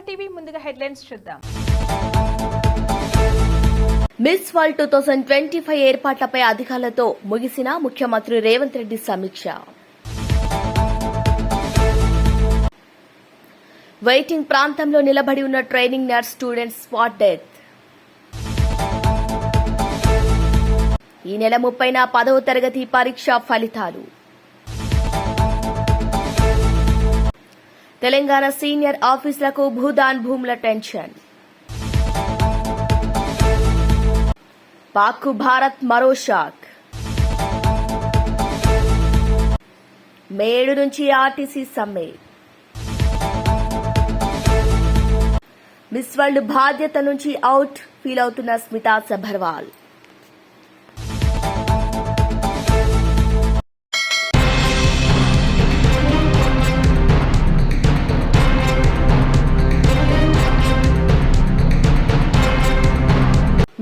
TV ముందుగా headlines చూద్దాం. Miss world 2025 ఏర్పాట్లపై అధికారులతో ముగిసిన ముఖ్యమంత్రి రేవంత్ రెడ్డి సమీక్ష. వెయిటింగ్ ప్రాంతంలో నిలబడి ఉన్న training nurse students spot death. ఈ నెల 30న 10వ తరగతి పరీక్ష ఫలితాలు. తెలంగాణ సీనియర్ ఆఫీసులకు భూదాన్ భూముల టెన్షన్. పాక్కు భారత్ మరో షాక్. మే 7 నుంచి ఆర్టీసీ సమ్మె. మిస్ వరల్డ్ బాధ్యత నుంచి అవుట్ ఫీల్ అవుతున్న స్మితా సబర్వాల్.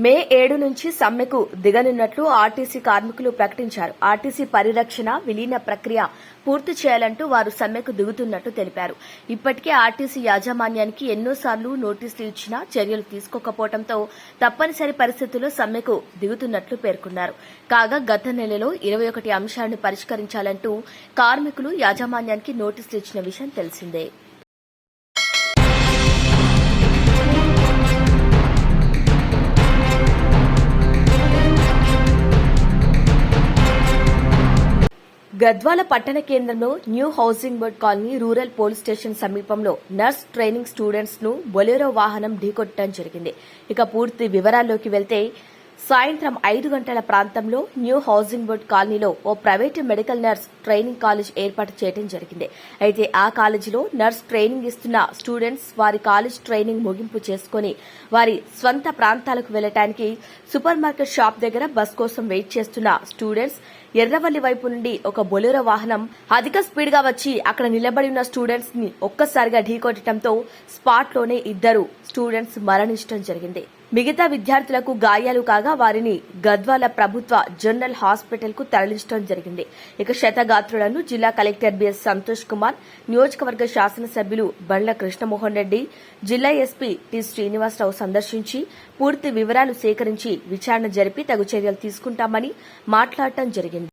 మే 7 నుంచి సమ్మెకు దిగనున్నట్లు ఆర్టీసీ కార్మికులు ప్రకటించారు. ఆర్టీసీ పరిరక్షణ విలీన ప్రక్రియ పూర్తి చేయాలంటూ వారు సమ్మెకు దిగుతున్నట్లు తెలిపారు. ఇప్పటికే ఆర్టీసీ యాజమాన్యానికి ఎన్నోసార్లు నోటీసులు ఇచ్చినా చర్యలు తీసుకోకపోవడంతో తప్పనిసరి పరిస్థితుల్లో సమ్మెకు దిగుతున్నట్లు పేర్కొన్నారు. కాగా గత నెలలో 21 అంశాలను పరిష్కరించాలంటూ కార్మికులు యాజమాన్యానికి నోటీసులు ఇచ్చిన విషయం తెలిసిందే. గద్వాల పట్టణ కేంద్రంలో new housing board colony rural police station సమీపంలో నర్స్ ట్రైనింగ్ స్టూడెంట్స్ ను బొలెరో వాహనం ఢీకొట్టడం జరిగింది. ఇక పూర్తి వివరాల్లోకి వెళ్తే సాయంత్రం 5 గంటల ప్రాంతంలో న్యూ హౌసింగ్ బోర్డ్ కాలనీలో ఓ private medical nurse training college ఏర్పాటు చేయడం జరిగింది. అయితే ఆ కాలేజీలో నర్స్ ట్రైనింగ్ ఇస్తున్న స్టూడెంట్స్ వారి కాలేజ్ ట్రైనింగ్ ముగింపు చేసుకుని వారి స్వంత ప్రాంతాలకు వెళ్లడానికి సూపర్ మార్కెట్ షాప్ దగ్గర బస్ కోసం వెయిట్ చేస్తున్న స్టూడెంట్స్ ఎర్రవల్లి వైపు నుండి ఒక బొలెరో వాహనం అధిక స్పీడ్ గా వచ్చి అక్కడ నిలబడి ఉన్న స్టూడెంట్స్ ని ఒక్కసారిగా ఢీకొట్టడంతో స్పాట్ లోనే 2 స్టూడెంట్స్ మరణించడం జరిగింది. మిగతా విద్యార్థులకు గాయాలు కాగా వారిని గద్వాల ప్రభుత్వ జనరల్ హాస్పిటల్ కు తరలించడం జరిగింది. ఇక క్షతగాత్రులను జిల్లా కలెక్టర్ బిఎస్ సంతోష్ కుమార్, నియోజకవర్గ శాసనసభ్యులు బండ్ల కృష్ణమోహన్ రెడ్డి, జిల్లా ఎస్పీ టి శ్రీనివాసరావు సందర్శించి పూర్తి వివరాలు సేకరించి విచారణ జరిపి తగు చర్యలు తీసుకుంటామని మాట్లాడటం జరిగింది.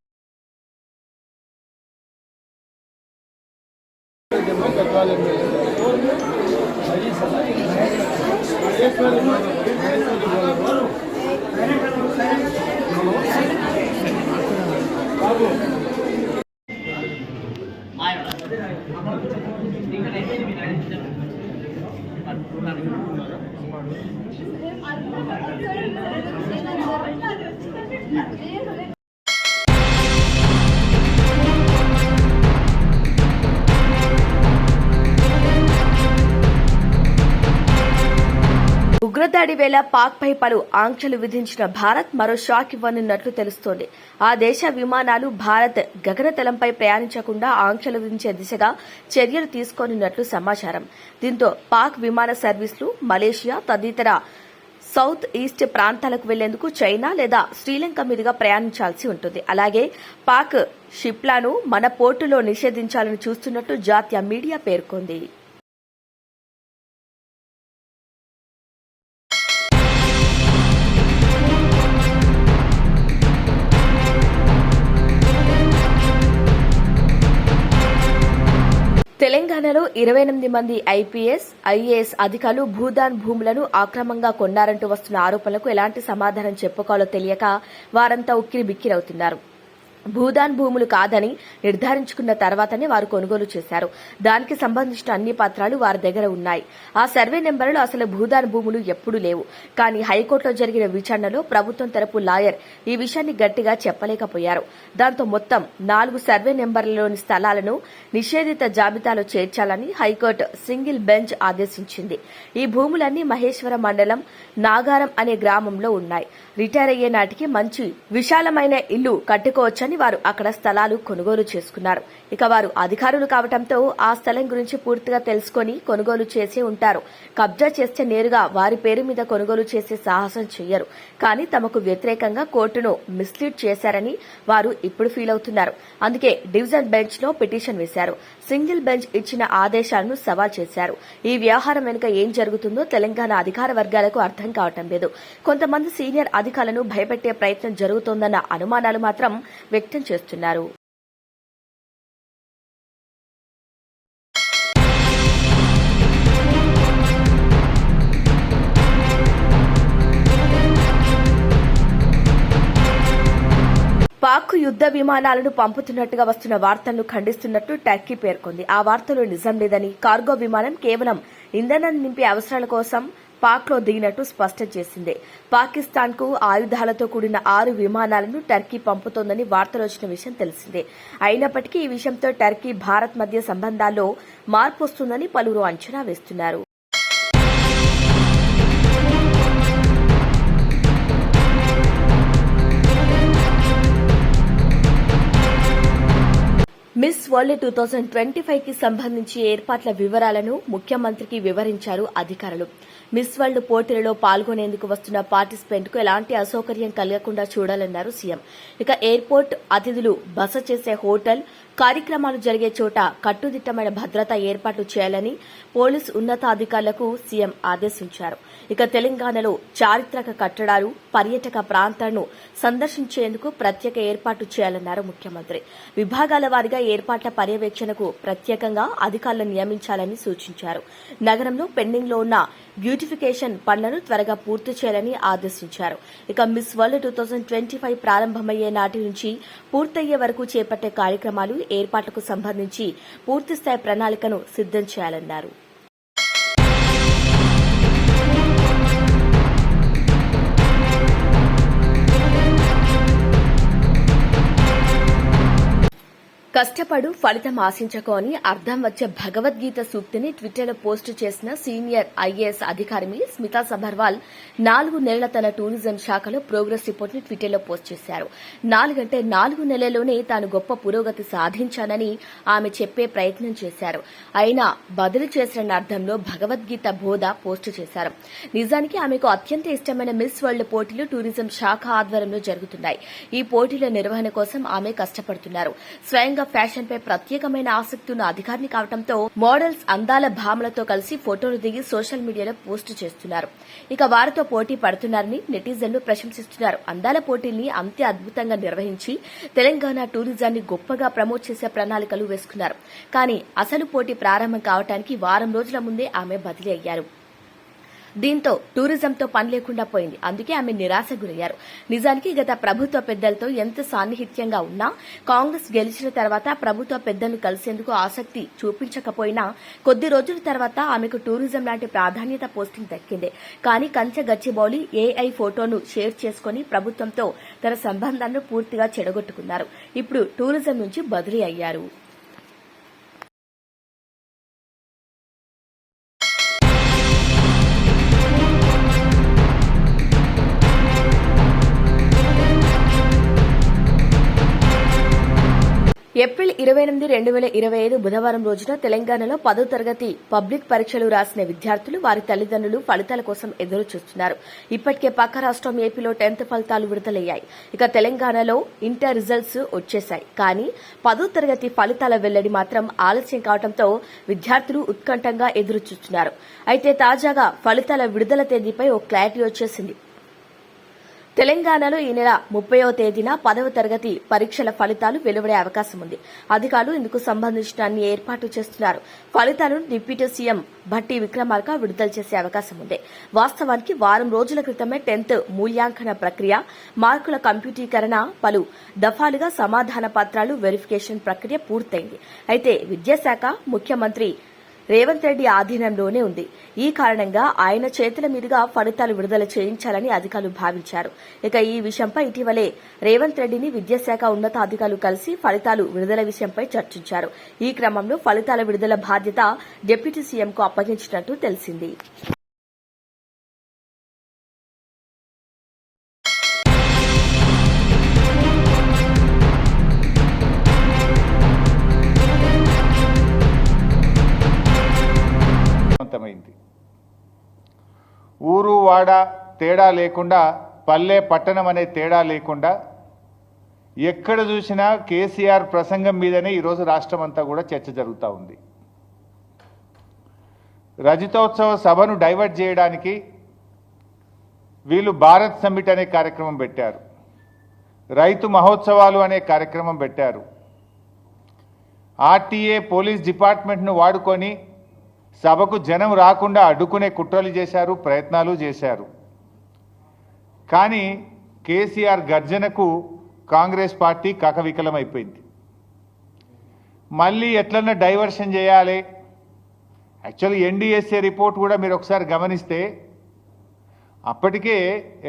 ఉగ్రదాడి వేళ పాక్పై పలు ఆంక్షలు విధించిన భారత్ మరో షాక్ ఇవ్వనున్నట్లు తెలుస్తోంది. ఆ దేశ విమానాలు భారత్ గగనతలంపై ప్రయాణించకుండా ఆంక్షలు విధించే దిశగా చర్యలు తీసుకోనున్నట్లు సమాచారం. దీంతో పాక్ విమాన సర్వీసులు మలేషియా తదితర సౌత్ ఈస్ట్ ప్రాంతాలకు వెళ్లేందుకు చైనా లేదా శ్రీలంక మీదుగా ప్రయాణించాల్సి ఉంటుంది. అలాగే పాక్ షిప్లను మన పోర్టులో నిషేధించాలని చూస్తున్నట్టు జాతీయ మీడియా పేర్కొంది. తెలంగాణలో 28 మంది ఐపీఎస్, ఐఏఎస్ అధికారులు భూదాన్ భూములను అక్రమంగా కొన్నారంటూ వస్తున్న ఆరోపణలకు ఎలాంటి సమాధానం చెప్పుకోవాలో తెలియక వారంతా ఉక్కిరిబిక్కిరవుతున్నారు. భూదాన్ భూములు కాదని నిర్ధారించుకున్న తర్వాతనే వారు కొనుగోలు చేశారు. దానికి సంబంధించిన అన్ని పత్రాలు వారి దగ్గర ఉన్నాయి. ఆ సర్వే నెంబర్లో అసలు భూదాన్ భూములు ఎప్పుడూ లేవు. కానీ హైకోర్టులో జరిగిన విచారణలో ప్రభుత్వం తరపు లాయర్ ఈ విషయాన్ని గట్టిగా చెప్పలేకపోయారు. దాంతో మొత్తం 4 సర్వే నెంబర్లలోని స్థలాలను నిషేధిత జాబితాలో చేర్చాలని హైకోర్టు సింగిల్ బెంచ్ ఆదేశించింది. ఈ భూములన్నీ మహేశ్వరం మండలం నాగారం అనే గ్రామంలో ఉన్నాయి. రిటైర్ అయ్యే నాటికి మంచి విశాలమైన ఇల్లు కట్టుకోవచ్చని తెలుసుకుని వారు అక్కడ స్థలాలు కొనుగోలు చేసుకున్నారు. ఇక వారు అధికారులు కావడంతో ఆ స్థలం గురించి పూర్తిగా తెలుసుకుని కొనుగోలు చేసి ఉంటారు. కబ్జా చేస్తే నేరుగా వారి పేరు మీద కొనుగోలు చేసే సాహసం చెయ్యరు. కానీ తమకు వ్యతిరేకంగా కోర్టును మిస్లీడ్ చేశారని వారు ఇప్పుడు ఫీల్ అవుతున్నారు. అందుకే డివిజన్ బెంచ్ లో పిటిషన్ వేశారు. సింగిల్ బెంచ్ ఇచ్చిన ఆదేశాలను సవాల్ చేశారు. ఈ వ్యవహారం వెనుక ఏం జరుగుతుందో తెలంగాణ అధికార వర్గాలకు అర్థం కావటం లేదు. కొంతమంది సీనియర్ అధికారులను భయపెట్టే ప్రయత్నం జరుగుతోందన్న అనుమానాలు మాత్రం వ్యక్తం చేస్తున్నారు. పాక్ యుద్ద విమానాలను పంపుతున్నట్టుగా వస్తున్న వార్తలను ఖండిస్తున్నట్టు టర్కీ పేర్కొంది. ఆ వార్తలు నిజం లేదని, కార్గో విమానం కేవలం ఇంధనం నింపే అవసరాల కోసం పాక్ లో దిగినట్టు స్పష్టం చేసింది. పాకిస్తాన్ కు ఆయుధాలతో కూడిన 6 విమానాలను టర్కీ పంపుతోందని వార్తలు వచ్చిన విషయం తెలిసిందే. అయినప్పటికీ ఈ విషయంతో టర్కీ, భారత్ మధ్య సంబంధాల్లో మార్పు వస్తుందని పలువురు అంచనా వేస్తున్నారు. మిస్ వరల్డ్ 2025 కి సంబంధించి ఏర్పాట్ల వివరాలను ముఖ్యమంత్రికి వివరించారు అధికారులు. మిస్ వరల్డ్ పోటీలలో పాల్గొనేందుకు వస్తున్న పార్టిసిపెంట్ కు ఎలాంటి అసౌకర్యం కలగకుండా చూడాలన్నారు సీఎం. ఇక ఎయిర్పోర్ట్, అతిథులు బస చేసే హోటల్, కార్యక్రమాలు జరిగే చోట కట్టుదిట్టమైన భద్రత ఏర్పాటు చేయాలని పోలీసు ఉన్నతాధికారులకు సీఎం ఆదేశించారు. ఇక తెలంగాణలో చారిత్రక కట్టడాలు, పర్యాటక ప్రాంతాలను సందర్శించేందుకు ప్రత్యేక ఏర్పాటు చేయాలన్నారు ముఖ్యమంత్రి. విభాగాల వారీగా ఏర్పాట్ల పర్యవేక్షణకు ప్రత్యేకంగా అధికారులను నియమించాలని సూచించారు. నగరంలో పెండింగ్ లో ఉన్న బ్యూటిఫికేషన్ పనులను త్వరగా పూర్తి చేయాలని ఆదేశించారు. ఇక మిస్ వరల్డ్ 2025 ప్రారంభమయ్యే నాటి నుంచి పూర్తయ్యే వరకు చేపట్టే కార్యక్రమాలు, ఏర్పాట్లకు సంబంధించి పూర్తిస్థాయి ప్రణాళికను సిద్దం చేయాలన్నారు. కష్టపడు ఫలితం ఆశించకు అని అర్థం వచ్చే భగవద్గీత సూక్తిని ట్విట్టర్లో పోస్టు చేసిన సీనియర్ ఐఏఎస్ అధికారి స్మితా సబర్వాల్ 4 నెలల తన టూరిజం శాఖలో ప్రోగ్రెస్ రిపోర్ట్ ని ట్విట్టర్లో పోస్ట్ చేశారు. 4 నెలల్లోనే తాను గొప్ప పురోగతి సాధించానని ఆమె చెప్పే ప్రయత్నం చేశారు. అయినా బదులు చేసిన అర్థంలో భగవద్గీత బోధ పోస్టు చేశారు. నిజానికి ఆమెకు అత్యంత ఇష్టమైన మిస్ వరల్డ్ పోటీలు టూరిజం శాఖ ఆధ్వర్యంలో జరుగుతున్నాయి. ఈ పోటీల నిర్వహణ కోసం ఆమె కష్టపడుతున్నారు. స్వయంగా ఫ్యాషన్ పై ప్రత్యేకమైన ఆసక్తి ఉన్న అధికారిని కావడంతో మోడల్స్ అందాల భామలతో కలిసి ఫోటోలు దిగి సోషల్ మీడియాలో పోస్టు చేస్తున్నారు. ఇక వారితో పోటీ పడుతున్నారని నెటిజన్లు ప్రశంసిస్తున్నారు. అందాల పోటీల్ని అంతే అద్భుతంగా నిర్వహించి తెలంగాణ టూరిజాన్ని గొప్పగా ప్రమోట్ చేసే ప్రణాళికలు వేసుకున్నారు. కానీ అసలు పోటీ ప్రారంభం కావడానికి వారం రోజుల ముందే ఆమె బదిలీ అయ్యారు. దీంతో టూరిజంతో పని లేకుండా పోయింది. అందుకే ఆమె నిరాశ గురయ్యారు. నిజానికి గత ప్రభుత్వ పెద్దలతో ఎంత సాన్నిహిత్యంగా ఉన్నా కాంగ్రెస్ గెలిచిన తర్వాత ప్రభుత్వ పెద్దలను కలిసేందుకు ఆసక్తి చూపించకపోయినా కొద్ది రోజుల తర్వాత ఆమెకు టూరిజం లాంటి ప్రాధాన్యత పోస్టింగ్ దక్కింది. కానీ కంచె గచ్చిబౌలి ఏఐ ఫోటోను షేర్ చేసుకుని ప్రభుత్వంతో తన సంబంధాలను పూర్తిగా చెడగొట్టుకున్నారు. ఇప్పుడు టూరిజం నుంచి బదిలీ అయ్యారు. ఏప్రిల్ 28, 2025 బుధవారం రోజున తెలంగాణలో 10వ తరగతి పబ్లిక్ పరీక్షలు రాసిన విద్యార్థులు, వారి తల్లిదండ్రులు ఫలితాల కోసం ఎదురు చూస్తున్నారు. ఇప్పటికే పక్క రాష్ట్రం ఏపీలో 10th ఫలితాలు విడుదలయ్యాయి. ఇక తెలంగాణలో ఇంటర్ రిజల్ట్స్ వచ్చేశాయి. కానీ 10వ తరగతి ఫలితాల వెల్లడి మాత్రం ఆలస్యం కావడంతో విద్యార్థులు ఉత్కంఠంగా ఎదురు చూస్తున్నారు. అయితే తాజాగా ఫలితాల విడుదల తేదీపై ఓ క్లారిటీ వచ్చేసింది. తెలంగాణలో ఈ నెల 30వ తేదీన 10వ తరగతి పరీక్షల ఫలితాలు వెలువడే అవకాశం ఉంది. అధికారులు ఇందుకు సంబంధించిన అన్ని ఏర్పాట్లు చేస్తున్నారు. ఫలితాలను డిప్యూటీ సీఎం భట్టి విక్రమార్క విడుదల చేసే అవకాశం ఉంది. వాస్తవానికి వారం రోజుల క్రితమే 10th మూల్యాంకన ప్రక్రియ, మార్కుల కంప్యూటీకరణ, పలు దఫాలుగా సమాధాన పత్రాలు వెరిఫికేషన్ ప్రక్రియ పూర్తయింది. అయితే విద్యాశాఖ ముఖ్యమంత్రి రేవంత్ రెడ్డి ఆధీనంలోనే ఉంది. ఈ కారణంగా ఆయన చేతుల మీదుగా ఫలితాలు విడుదల చేయించాలని అధికారులు భావించారు. ఇక ఈ విషయంపై ఇటీవలే రేవంత్ రెడ్డిని విద్యాశాఖ ఉన్నతాధికారులు కలిసి ఫలితాలు విడుదల విషయంపై చర్చించారు. ఈ క్రమంలో ఫలితాల విడుదల బాధ్యత డిప్యూటీ సీఎంకు అప్పగించినట్టు తెలిసింది. తేడా లేకుండా, పల్లె పట్టణం అనే తేడా లేకుండా ఎక్కడ చూసినా కేసీఆర్ ప్రసంగం మీదనే ఈరోజు రాష్ట్రం అంతా కూడా చర్చ జరుగుతూ ఉంది. రజతోత్సవ సభను డైవర్ట్ చేయడానికి వీళ్ళు భారత్ సమ్మిట్ అనే కార్యక్రమం పెట్టారు, రైతు మహోత్సవాలు అనే కార్యక్రమం పెట్టారు, ఆర్టీఏ పోలీస్ డిపార్ట్మెంట్ను వాడుకొని సభకు జనం రాకుండా అడ్డుకునే కుట్రలు చేశారు, ప్రయత్నాలు చేశారు. కానీ కేసీఆర్ గర్జనకు కాంగ్రెస్ పార్టీ కకవికలమైపోయింది. మళ్ళీ ఎట్లన్నా డైవర్షన్ చేయాలి. యాక్చువల్లీ ఎన్డీఎస్ఏ రిపోర్ట్ కూడా మీరు ఒకసారి గమనిస్తే అప్పటికే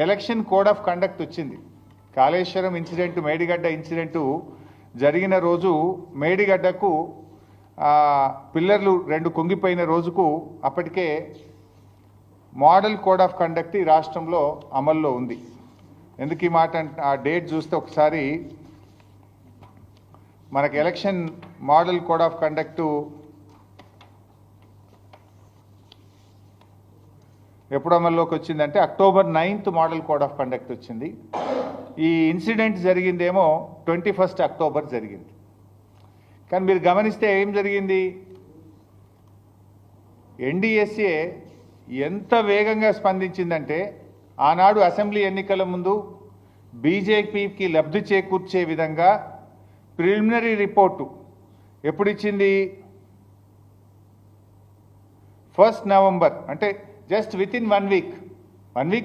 ఎలక్షన్ కోడ్ ఆఫ్ కండక్ట్ వచ్చింది. కాళేశ్వరం ఇన్సిడెంట్, మేడిగడ్డ ఇన్సిడెంటు జరిగిన రోజు మేడిగడ్డకు పిల్లర్లు 2 కుంగిపోయిన రోజుకు అప్పటికే మోడల్ కోడ్ ఆఫ్ కండక్ట్ ఈ రాష్ట్రంలో అమల్లో ఉంది. ఎందుకు ఈ మాట ఆ డేట్ చూస్తే ఒకసారి మనకు ఎలక్షన్ మోడల్ కోడ్ ఆఫ్ కండక్టు ఎప్పుడు అమల్లోకి వచ్చిందంటే October 9th model code of conduct వచ్చింది. ఈ ఇన్సిడెంట్ జరిగిందేమో 21 అక్టోబర్ జరిగింది. కానీ మీరు గమనిస్తే ఏం జరిగింది, ఎన్డీఎస్ఏ ఎంత వేగంగా స్పందించిందంటే ఆనాడు అసెంబ్లీ ఎన్నికల ముందు బీజేపీకి లబ్ధి చేకూర్చే విధంగా ప్రిలిమినరీ రిపోర్టు ఎప్పుడు ఇచ్చింది, 1 నవంబర్, అంటే జస్ట్ వితిన్ 1 వీక్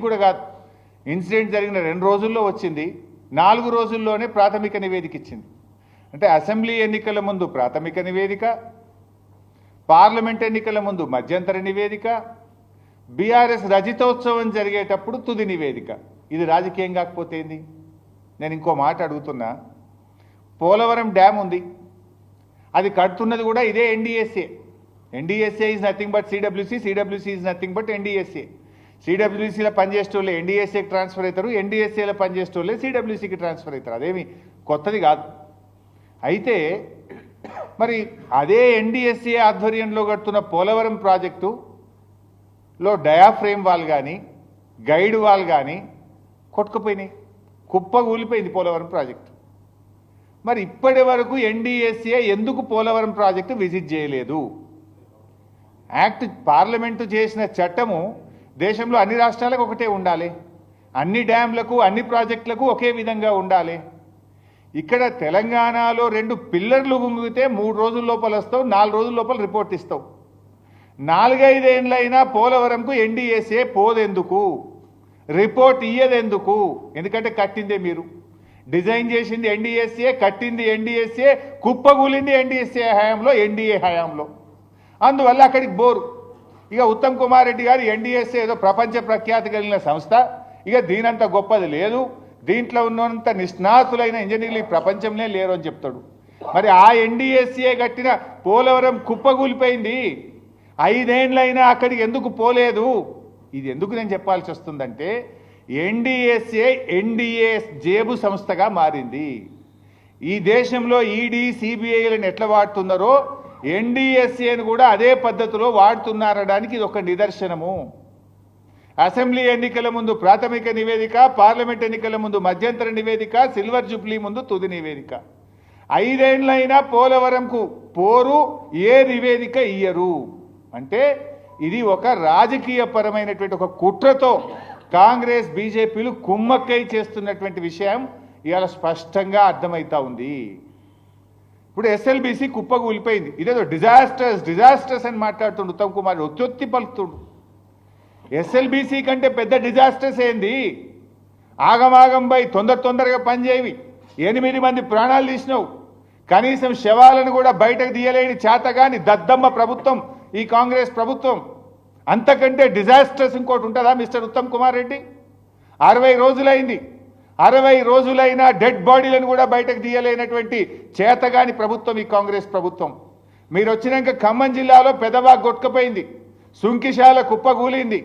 కూడా కాదు, ఇన్సిడెంట్ జరిగిన 2 రోజుల్లో వచ్చింది. 4 రోజుల్లోనే ప్రాథమిక నివేదిక ఇచ్చింది. అంటే అసెంబ్లీ ఎన్నికల ముందు ప్రాథమిక నివేదిక, పార్లమెంట్ ఎన్నికల ముందు మధ్యంతర నివేదిక, బీఆర్ఎస్ రజతోత్సవం జరిగేటప్పుడు తుది నివేదిక. ఇది రాజకీయం కాకపోతే ఏంది? నేను ఇంకో మాట అడుగుతున్నా. పోలవరం డ్యామ్ ఉంది, అది కడుతున్నది కూడా ఇదే NDSA. NDSA is nothing but CWC, CWC is nothing but NDSA. సిడబ్ల్యూసీలో పనిచేసేటోళ్ళే ఎన్డీఎస్ఏకి ట్రాన్స్ఫర్ అవుతారు, ఎన్డీఎస్ఏలో పనిచేసేటోళ్ళే సిడబ్ల్యూసీకి ట్రాన్స్ఫర్ అవుతారు. అదేమి కొత్తది కాదు. అయితే మరి అదే ఎన్డీఎస్ఏ ఆధ్వర్యంలో కడుతున్న పోలవరం ప్రాజెక్టులో డయాఫ్రేమ్ వాల్ కానీ గైడ్ వాల్ కానీ కొట్టుకుపోయినాయి, కుప్పగూలిపోయింది పోలవరం ప్రాజెక్టు. మరి ఇప్పటి వరకు ఎన్డీఎస్ఏ ఎందుకు పోలవరం ప్రాజెక్టు విజిట్ చేయలేదు? యాక్ట్ పార్లమెంటు చేసిన చట్టము దేశంలో అన్ని రాష్ట్రాలకు ఒకటే ఉండాలి, అన్ని డ్యాంలకు అన్ని ప్రాజెక్టులకు ఒకే విధంగా ఉండాలి. ఇక్కడ తెలంగాణలో 2 పిల్లర్లు గుంగితే 3 రోజుల లోపల వస్తావు, 4 రోజుల లోపల రిపోర్ట్ ఇస్తావు. 4-5 ఏళ్ళైనా పోలవరంకు ఎన్డీఎస్ఏ పోదెందుకు, రిపోర్ట్ ఇయ్యదెందుకు? ఎందుకంటే కట్టిందే మీరు, డిజైన్ చేసింది ఎన్డీఎస్ఏ, కట్టింది ఎన్డీఎస్ఏ, కుప్పగూలింది ఎన్డీఎస్ఏ హయాంలో, ఎన్డీఏ హయాంలో. అందువల్ల అక్కడికి బోరు. ఇక ఉత్తమ్ కుమార్ రెడ్డి గారు ఎన్డీఎస్ఏ ఏదో ప్రపంచ ప్రఖ్యాతి కలిగిన సంస్థ, ఇక దీనంత గొప్పది లేదు, దీంట్లో ఉన్నంత నిష్ణాతులైన ఇంజనీర్లు ఈ ప్రపంచంలో లేరు అని చెప్తాడు. మరి ఆ ఎన్డీఎస్ఏ కట్టిన పోలవరం కుప్పగూలిపోయింది, 5 ఏళ్ళైనా అక్కడికి ఎందుకు పోలేదు? ఇది ఎందుకు నేను చెప్పాల్సి వస్తుందంటే ఎన్డీఎస్ఏ ఎన్డీఏ జేబు సంస్థగా మారింది. ఈ దేశంలో ఈడీ సిబిఐలను ఎట్లా వాడుతున్నారో ఎన్డీఎస్ఏను కూడా అదే పద్ధతిలో వాడుతున్నారనడానికి ఇది ఒక నిదర్శనము. అసెంబ్లీ ఎన్నికల ముందు ప్రాథమిక నివేదిక, పార్లమెంట్ ఎన్నికల ముందు మధ్యంతర నివేదిక, సిల్వర్ జూబ్లీ ముందు తుది నివేదిక. 5 ఏళ్ళైనా పోలవరంకు పోరు, ఏ నివేదిక ఇయ్యరు. అంటే ఇది ఒక రాజకీయపరమైనటువంటి ఒక కుట్రతో కాంగ్రెస్ బీజేపీలు కుమ్మక్కై చేస్తున్నటువంటి విషయం ఇవాళ స్పష్టంగా అర్థమవుతా ఉంది. ఇప్పుడు ఎస్ఎల్బీసీ కుప్పగూలిపోయింది, ఇదేదో డిజాస్టర్స్ అని మాట్లాడుతుండు ఉత్తమ్ కుమార్, ఒత్తి పలుకుతుండు. ఎస్ఎల్బీసీ కంటే పెద్ద డిజాస్టర్స్ ఏంది? ఆగమాగంపై తొందరగా పనిచేయవి, 8 మంది ప్రాణాలు తీసినావు, కనీసం శవాలను కూడా బయటకు తీయలేని చేతగాని దద్దమ్మ ప్రభుత్వం ఈ కాంగ్రెస్ ప్రభుత్వం. అంతకంటే డిజాస్టర్స్ ఇంకోటి ఉంటుందా మిస్టర్ ఉత్తమ్ కుమార్ రెడ్డి? 60 రోజులైంది, 60 రోజులైనా డెడ్ బాడీలను కూడా బయటకు తీయలేనటువంటి చేతగాని ప్రభుత్వం ఈ కాంగ్రెస్ ప్రభుత్వం. మీరు వచ్చినాక ఖమ్మం జిల్లాలో పెదవాగ్ కొట్టుకుపోయింది, సుంకిశాల కుప్పగూలింది,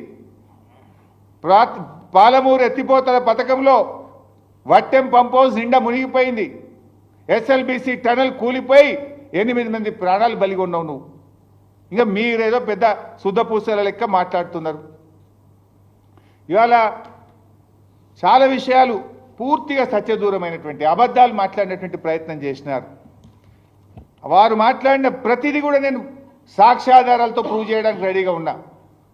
పాలమూరు ఎత్తిపోతల పథకంలో వట్టెం పంపోజ్ నిండా మునిగిపోయింది, ఎస్ఎల్బీసీ టనల్ కూలిపోయి 8 మంది ప్రాణాలు బలిగొన్నావు నువ్వు. ఇంకా మీరేదో పెద్ద శుద్ధపూసల లెక్క మాట్లాడుతున్నారు. ఇవాళ చాలా విషయాలు పూర్తిగా సత్యదూరమైనటువంటి అబద్ధాలు మాట్లాడినటువంటి ప్రయత్నం చేసినారు. వారు మాట్లాడిన ప్రతిదీ కూడా నేను సాక్ష్యాధారాలతో ప్రూవ్ చేయడానికి రెడీగా ఉన్నా.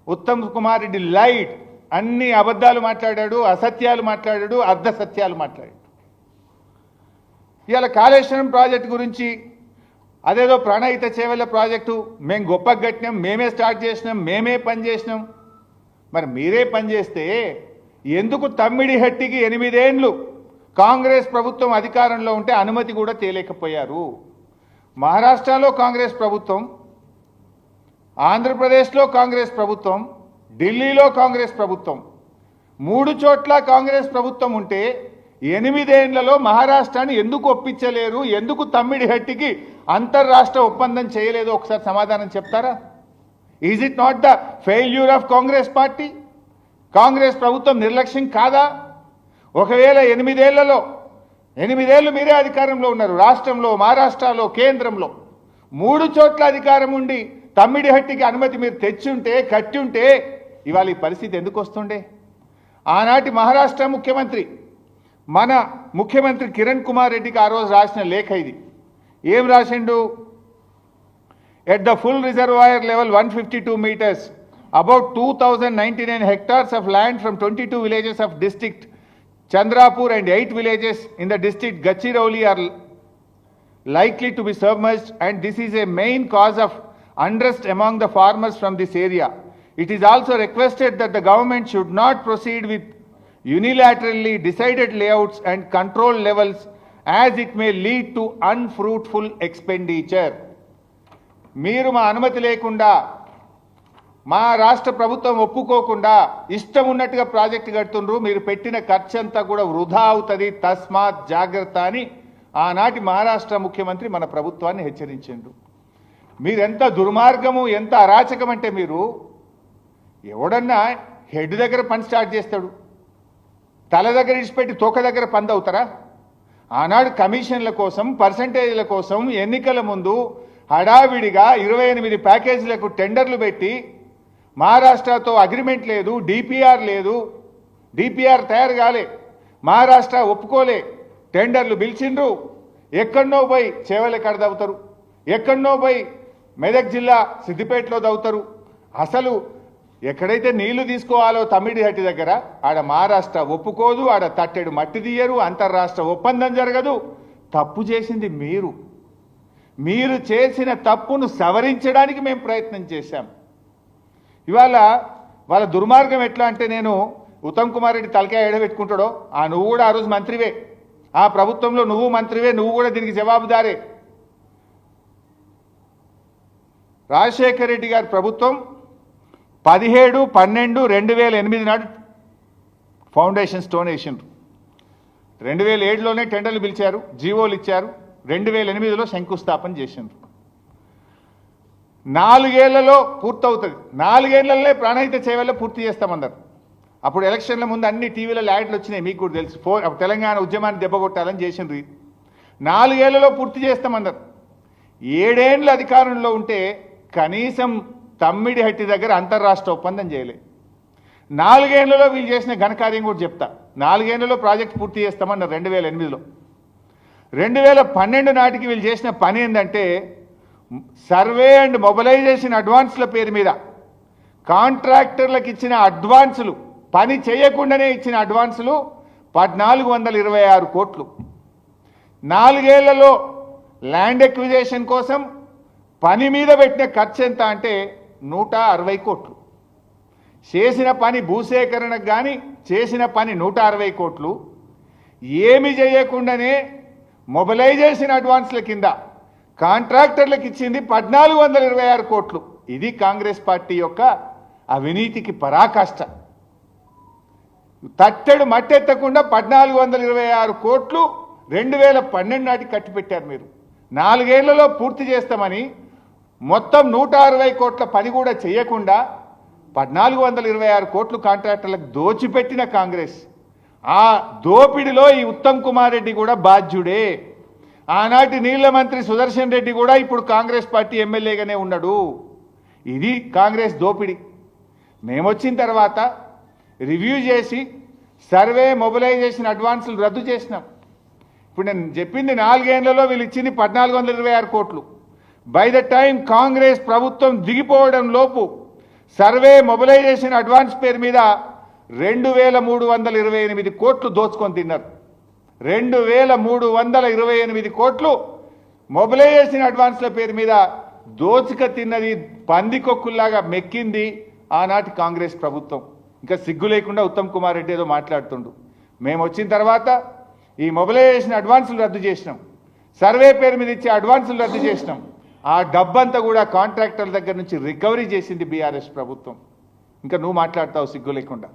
ఉత్తమ్ కుమార్ రెడ్డి లైట్ అన్ని అబద్ధాలు మాట్లాడాడు, అసత్యాలు మాట్లాడాడు, అర్ధ సత్యాలు మాట్లాడాడు. ఇవాళ కాళేశ్వరం ప్రాజెక్టు గురించి అదేదో ప్రాణహిత చేవెళ్ళ ప్రాజెక్టు మేము గొప్పగా కట్టినాం, మేమే స్టార్ట్ చేసినాం, మేమే పని చేసినాం. మరి మీరే పని చేస్తే ఎందుకు తమ్మిడిహట్టికి 8 ఏళ్ళు కాంగ్రెస్ ప్రభుత్వం అధికారంలో ఉంటే అనుమతి కూడా తేలేకపోయారు? మహారాష్ట్రలో కాంగ్రెస్ ప్రభుత్వం, ఆంధ్రప్రదేశ్లో కాంగ్రెస్ ప్రభుత్వం, ఢిల్లీలో కాంగ్రెస్ ప్రభుత్వం, 3 చోట్ల కాంగ్రెస్ ప్రభుత్వం ఉంటే 8 ఏళ్లలో మహారాష్ట్రాన్ని ఎందుకు ఒప్పించలేరు? ఎందుకు తమ్మిడిహట్టికి అంతర్రాష్ట్ర ఒప్పందం చేయలేదో ఒకసారి సమాధానం చెప్తారా? Is it not the failure of Congress party? Congress ప్రభుత్వం నిర్లక్ష్యం కాదా? ఒకవేళ 8 ఏళ్లలో 8 ఏళ్ళు మీరే అధికారంలో ఉన్నారు, రాష్ట్రంలో, మహారాష్ట్రలో, కేంద్రంలో 3 చోట్ల అధికారం ఉండి తమ్మిడిహట్టికి అనుమతి మీరు తెచ్చుంటే, కట్టుంటే ఇవాళ ఈ పరిస్థితి ఎందుకు వస్తుండే? ఆనాటి మహారాష్ట్ర ముఖ్యమంత్రి, మన ముఖ్యమంత్రి కిరణ్ కుమార్ రెడ్డికి ఆ రోజు రాసిన లేఖ ఇది. ఏం రాసిండు? At the full reservoir level 152 meters, about 2099 hectares of land from 22 villages of district Chandrapur and 8 villages in the district Gadchiroli are likely to be submerged, and this is a main cause of unrest among the farmers from this area. It is also requested that the government should not proceed with unilaterally decided layouts and control levels, as it may lead to unfruitful expenditure. మీరు మా అనుమతి లేకుండా, మా రాష్ట్ర ప్రభుత్వం ఒప్పుకోకుండా ఇష్టం ఉన్నట్టుగా ప్రాజెక్టు కడుతుండ్రు, మీరు పెట్టిన ఖర్చు అంతా కూడా వృధా అవుతుంది, తస్మాత్ జాగ్రత్త అని ఆనాటి మహారాష్ట్ర ముఖ్యమంత్రి మన ప్రభుత్వాన్ని హెచ్చరించిండు. మీరెంత దుర్మార్గము, ఎంత అరాచకం అంటే, మీరు ఎవడన్నా హెడ్ దగ్గర పని స్టార్ట్ చేస్తాడు, తల దగ్గర ఇచ్చిపెట్టి తోక దగ్గర పంది అవుతారా? ఆనాడు కమిషన్ల కోసం, పర్సంటేజ్ల కోసం ఎన్నికల ముందు హడావిడిగా 28 ప్యాకేజీలకు టెండర్లు పెట్టి, మహారాష్ట్రతో అగ్రిమెంట్ లేదు, డిపిఆర్ లేదు, డిపిఆర్ తయారు కాలే, మహారాష్ట్ర ఒప్పుకోలే, టెండర్లు పిలిచిండ్రు. ఎక్కడనో పోయి చేవల కాడ దవుతారు, ఎక్కడనో పోయి మెదక్ జిల్లా సిద్దిపేటలో దవుతారు. అసలు ఎక్కడైతే నీళ్లు తీసుకోవాలో తమ్మిడిహట్టి దగ్గర, ఆడ మహారాష్ట్ర ఒప్పుకోదు, ఆడ తట్టెడు మట్టి తీయరు, అంతర్రాష్ట్ర ఒప్పందం జరగదు. తప్పు చేసింది మీరు. మీరు చేసిన తప్పును సవరించడానికి మేము ప్రయత్నం చేశాం. ఇవాళ వాళ్ళ దుర్మార్గం ఎట్లా అంటే, నేను ఉత్తమ్ కుమార్ రెడ్డి తలకాయ ఎడబెట్టుకుంటాడో, నువ్వు కూడా ఆ రోజు మంత్రివే, ఆ ప్రభుత్వంలో నువ్వు మంత్రివే, నువ్వు కూడా దీనికి జవాబుదారే. రాజశేఖర్ రెడ్డి గారి ప్రభుత్వం 17/12/2008 నాడు ఫౌండేషన్ స్టోన్ వేసిండ్రు. 2007లోనే టెండర్లు పిలిచారు, జీవోలు ఇచ్చారు, 2008లో శంకుస్థాపన చేసిండ్రు. 4 ఏళ్లలో పూర్తవుతుంది. 4 ఏళ్లలోనే ప్రాణహిత చేవెళ్ళ పూర్తి చేస్తామన్నారు. అప్పుడు ఎలక్షన్ల ముందు అన్ని టీవీలలో యాడ్లు వచ్చినాయి, మీకు కూడా తెలుసు. తెలంగాణ ఉద్యమాన్ని దెబ్బకొట్టాలని చేసిండ్రు. 4 ఏళ్లలో పూర్తి చేస్తామన్నారు. 7 ఏళ్ళు అధికారంలో ఉంటే కనీసం తమ్మిడిహట్టి దగ్గర అంతర్రాష్ట్ర ఒప్పందం చేయలే. 4 ఏళ్లలో వీళ్ళు చేసిన ఘనకార్యం కూడా చెప్తా. 4 ఏళ్లలో ప్రాజెక్ట్ పూర్తి చేస్తామన్నారు 2008లో. 2012 నాటికి వీళ్ళు చేసిన పని ఏంటంటే, సర్వే అండ్ మొబిలైజేషన్ అడ్వాన్స్ల పేరు మీద కాంట్రాక్టర్లకు ఇచ్చిన అడ్వాన్సులు, పని చేయకుండానే ఇచ్చిన అడ్వాన్సులు 1426 కోట్లు. 4 ఏళ్లలో ల్యాండ్ ఎక్విజేషన్ కోసం పని మీద పెట్టిన ఖర్చు ఎంత అంటే 160 కోట్లు. చేసిన పని భూసేకరణకు కానీ చేసిన పని 160 కోట్లు. ఏమి చేయకుండానే మొబిలైజేషన్ అడ్వాన్స్ల కింద కాంట్రాక్టర్లకు ఇచ్చింది 1426 కోట్లు. ఇది కాంగ్రెస్ పార్టీ యొక్క అవినీతికి పరాకాష్ట. తట్టెడు మట్టెత్తకుండా 1426 కోట్లు 2012 నాటికి కట్టిపెట్టారు మీరు. 4 ఏళ్లలో పూర్తి చేస్తామని మొత్తం 160 కోట్ల పని కూడా చేయకుండా 1426 కోట్లు కాంట్రాక్టర్లకు దోచిపెట్టిన కాంగ్రెస్. ఆ దోపిడిలో ఈ ఉత్తమ్ కుమార్ రెడ్డి కూడా బాధ్యుడే. ఆనాటి నీళ్ల మంత్రి సుదర్శన్ రెడ్డి కూడా ఇప్పుడు కాంగ్రెస్ పార్టీ ఎమ్మెల్యేగానే ఉన్నాడు. ఇది కాంగ్రెస్ దోపిడి. మేమొచ్చిన తర్వాత రివ్యూ చేసి సర్వే మొబిలైజేషన్ అడ్వాన్సులు రద్దు చేసినాం. ఇప్పుడు నేను చెప్పింది 4 ఏళ్లలో వీళ్ళు ఇచ్చింది 1426 కోట్లు. బై ద టైం కాంగ్రెస్ ప్రభుత్వం దిగిపోవడం లోపు సర్వే మొబిలైజేషన్ అడ్వాన్స్ పేరు మీద 2328 కోట్లు దోచుకొని తిన్నారు. 2328 కోట్లు మొబిలైజేషన్ అడ్వాన్స్ల పేరు మీద దోచుక తిన్నది, పందికొక్కుల్లాగా మెక్కింది ఆనాటి కాంగ్రెస్ ప్రభుత్వం. ఇంకా సిగ్గు లేకుండా ఉత్తమ్ కుమార్ రెడ్డి ఏదో మాట్లాడుతుండు. మేము వచ్చిన తర్వాత ఈ మొబిలైజేషన్ అడ్వాన్సులు రద్దు చేసినాం, సర్వే పేరు మీద ఇచ్చే అడ్వాన్సులు రద్దు చేసినాం. ఆ డబ్బంతా కూడా కాంట్రాక్టర్ల దగ్గర నుంచి రికవరీ చేసింది బీఆర్ఎస్ ప్రభుత్వం. ఇంకా నువ్వు మాట్లాడతావు సిగ్గు లేకుండా.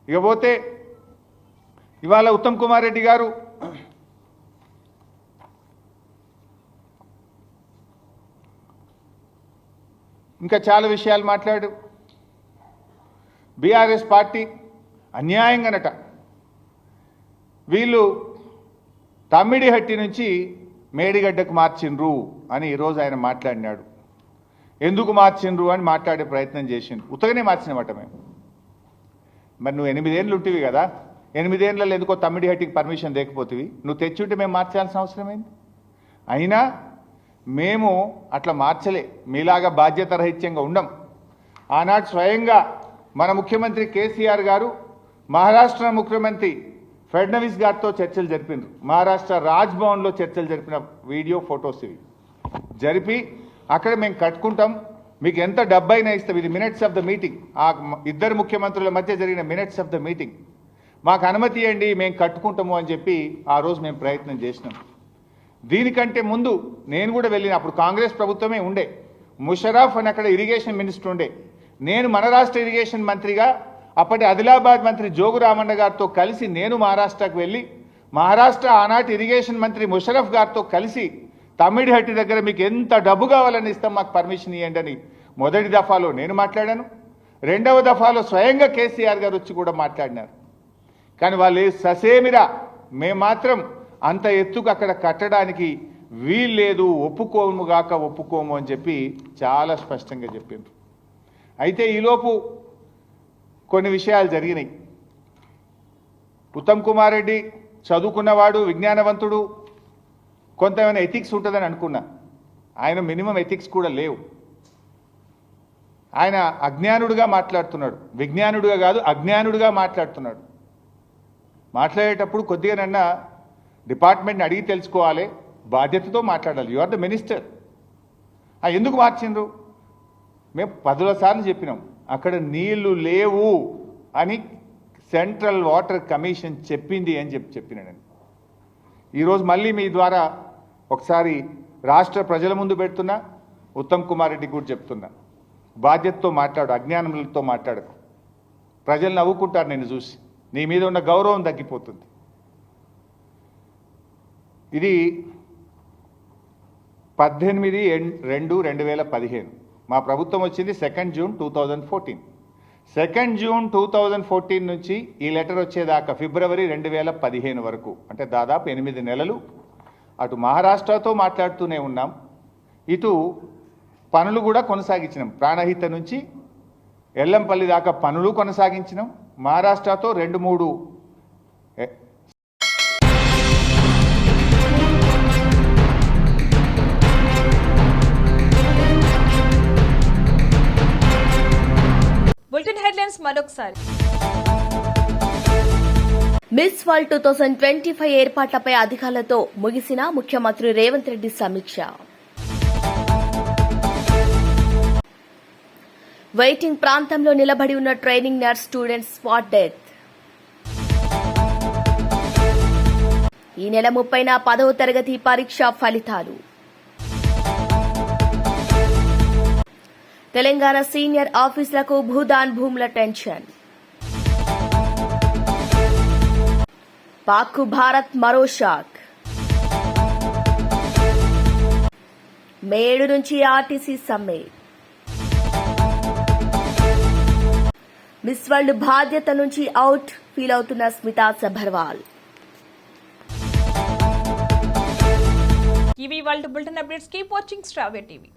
ఇకపోతే ఇవాళ ఉత్తమ్ కుమార్ రెడ్డి గారు ఇంకా చాలా విషయాలు మాట్లాడు. బీఆర్ఎస్ పార్టీ అన్యాయంగానట వీళ్ళు తమ్మిడిహట్టి నుంచి మేడిగడ్డకు మార్చిండ్రు అని ఈరోజు ఆయన మాట్లాడినాడు. ఎందుకు మార్చిండ్రు అని మాట్లాడే ప్రయత్నం చేసిండు. ఉత్తగానే మార్చినమాట మేము. మరి నువ్వు 8 ఏళ్ళు ఉంటివి కదా, 8 ఏళ్ళలో ఎందుకో తమ్మిడిహట్టికి పర్మిషన్ లేకపోతివి, నువ్వు తెచ్చుంటే మేము మార్చాల్సిన అవసరం ఏంది? అయినా మేము అట్లా మార్చలే, మీలాగా బాధ్యత రహిత్యంగా ఉండం. ఆనాడు స్వయంగా మన ముఖ్యమంత్రి కేసీఆర్ గారు మహారాష్ట్ర ముఖ్యమంత్రి ఫడ్నవీస్ గారితో చర్చలు జరిపినారు. మహారాష్ట్ర రాజ్భవన్లో చర్చలు జరిపిన వీడియో ఫొటోస్ ఇవి జరిపి అక్కడ మేము కట్టుకుంటాం, మీకు ఎంత డబ్బైనా ఇస్తాం. ఇది మినిట్స్ ఆఫ్ ద మీటింగ్, ఆ ఇద్దరు ముఖ్యమంత్రుల మధ్య జరిగిన మినిట్స్ ఆఫ్ ద మీటింగ్. మాకు అనుమతి ఇవ్వండి, మేము కట్టుకుంటాము అని చెప్పి ఆ రోజు మేము ప్రయత్నం చేసినాం. దీనికంటే ముందు నేను కూడా వెళ్ళిన, అప్పుడు కాంగ్రెస్ ప్రభుత్వమే ఉండే, ముషరఫ్ అని అక్కడ ఇరిగేషన్ మినిస్టర్ ఉండే. నేను మన రాష్ట్ర ఇరిగేషన్ మంత్రిగా అప్పటి ఆదిలాబాద్ మంత్రి జోగు రామన్న గారితో కలిసి నేను మహారాష్ట్రకు వెళ్ళి మహారాష్ట్ర ఆనాటి ఇరిగేషన్ మంత్రి ముషరఫ్ గారితో కలిసి తమ్మిడిహట్టి దగ్గర మీకు ఎంత డబ్బు కావాలని ఇస్తాం, మాకు పర్మిషన్ ఇవ్వండి అని మొదటి దఫాలో నేను మాట్లాడాను. రెండవ దఫాలో స్వయంగా కేసీఆర్ గారు వచ్చి కూడా మాట్లాడినారు. కానీ వాళ్ళు ససేమిరా మేము మాత్రం అంత ఎత్తుకు అక్కడ కట్టడానికి వీల్లేదు, ఒప్పుకోము అని చెప్పి చాలా స్పష్టంగా చెప్పిండ్రు. అయితే ఈలోపు కొన్ని విషయాలు జరిగినాయి. ఉత్తమ్ కుమార్ రెడ్డి చదువుకున్నవాడు, విజ్ఞానవంతుడు, కొంత ఏమైనా ఎథిక్స్ ఉంటుందని అనుకున్నా. ఆయన మినిమం ఎథిక్స్ కూడా లేవు. ఆయన అజ్ఞానుడిగా మాట్లాడుతున్నాడు, విజ్ఞానుడిగా కాదు అజ్ఞానుడిగా మాట్లాడుతున్నాడు. మాట్లాడేటప్పుడు కొద్దిగానన్నా డిపార్ట్మెంట్ని అడిగి తెలుసుకోవాలి, బాధ్యతతో మాట్లాడాలి. You are the minister. ఎందుకు మార్చిండ్రు? మేము 10 సార్లు చెప్పినాం, అక్కడ నీళ్లు లేవు అని సెంట్రల్ వాటర్ కమిషన్ చెప్పింది అని చెప్పినాను. ఈరోజు మళ్ళీ మీ ద్వారా ఒకసారి రాష్ట్ర ప్రజల ముందు పెడుతున్నా, ఉత్తమ్ కుమార్ రెడ్డి కూడా చెప్తున్నా, బాధ్యతతో మాట్లాడు, అజ్ఞానంతో మాట్లాడకు. ప్రజలు నవ్వుకుంటారు నిన్ను చూసి, నీ మీద ఉన్న గౌరవం తగ్గిపోతుంది. ఇది 18/2/2015. మా ప్రభుత్వం వచ్చింది 2 జూన్ 2014. 2 జూన్ 2014 నుంచి ఈ లెటర్ వచ్చేదాకా ఫిబ్రవరి 2015 వరకు, అంటే దాదాపు 8 నెలలు అటు మహారాష్ట్రతో మాట్లాడుతూనే ఉన్నాం, ఇటు పనులు కూడా కొనసాగించినాం. ప్రాణహిత నుంచి ఎల్లంపల్లి దాకా పనులు కొనసాగించినాం. మహారాష్ట్రతో 2-3 బులెటిన్ హెడ్లైన్స్ మరొకసారి. మిస్ వరల్డ్ 2025 ఏర్పాట్లపై అధికారులతో ముగిసిన ముఖ్యమంత్రి రేవంత్ రెడ్డి సమీక్ష. వెయిటింగ్ ప్రాంతంలో నిలబడి ఉన్న training nurse students spot death. ఈ నెల 30న 10వ తరగతి పరీక్ష ఫలితాలు. తెలంగాణ సీనియర్ ఆఫీసులకు భూదాన్ భూముల టెన్షన్. పాక్కు భారత్ మరో షాక్. మే 7 నుంచి ఆర్టీసీ సమ్మె. మిస్ వరల్డ్ బాధ్యత నుంచి అవుట్ ఫీల్ అవుతున్న స్మితా సబర్వాల్. ఇవి వాళ్ళ bulletin updates. Keep watching star TV.